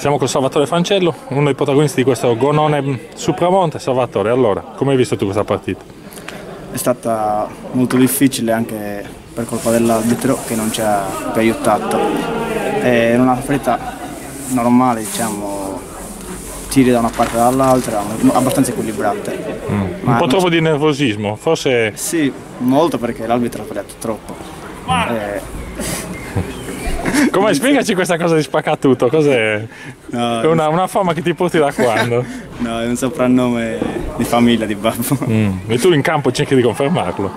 Siamo con Salvatore Francello, uno dei protagonisti di questo gonone Supramonte. Salvatore, allora, come hai visto tu questa partita? È stata molto difficile anche per colpa dell'arbitro che non ci ha più aiutato. Era una partita normale, diciamo, tiri da una parte e dall'altra, abbastanza equilibrate. Un po' troppo di nervosismo, forse? Sì, molto, perché l'arbitro ha sbagliato troppo. Come spiegaci questa cosa di spaccatutto? Cos'è? No, È una fama che ti porti da quando? No, è un soprannome di famiglia di babbo. E tu in campo cerchi di confermarlo?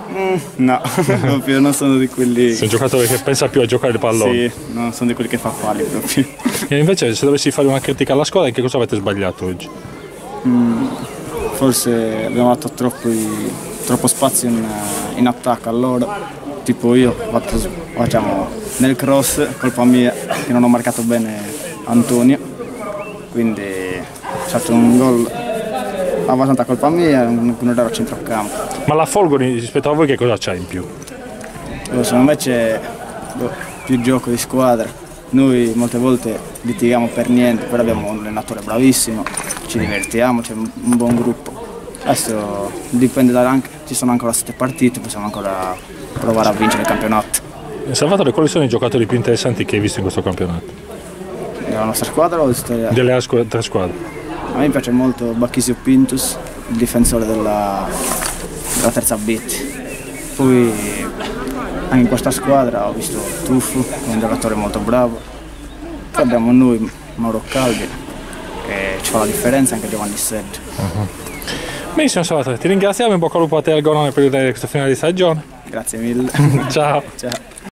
No, proprio non sono di quelli. Sei un giocatore che pensa più a giocare il pallone? Sì, non sono di quelli che fa falli proprio. E invece, se dovessi fare una critica alla squadra, che cosa avete sbagliato oggi? Forse abbiamo dato troppo spazio in attacco a loro. Tipo io facciamo nel cross, colpa mia che non ho marcato bene Antonio, quindi è stato un gol abbastanza colpa mia, un errore a centrocampo. Ma la Folgori rispetto a voi che cosa c'ha in più? Secondo me c'è più gioco di squadra. Noi molte volte litighiamo per niente, però abbiamo un allenatore bravissimo, ci divertiamo, c'è un buon gruppo. Adesso dipende anche, ci sono ancora 7 partite, possiamo ancora provare a vincere il campionato. Salvatore, quali sono i giocatori più interessanti che hai visto in questo campionato? Della nostra squadra o delle altre squadre? A me piace molto Bacchisio Pintus, il difensore della terza B. Poi anche in questa squadra ho visto Tuffo, un giocatore molto bravo. Poi abbiamo noi, Mauro Calvi, che ci fa la differenza, anche Giovanni Seggio. Benissimo Salvatore, ti ringraziamo, in bocca al lupo a te al gonone per questo finale di stagione. Grazie mille. Ciao. Ciao.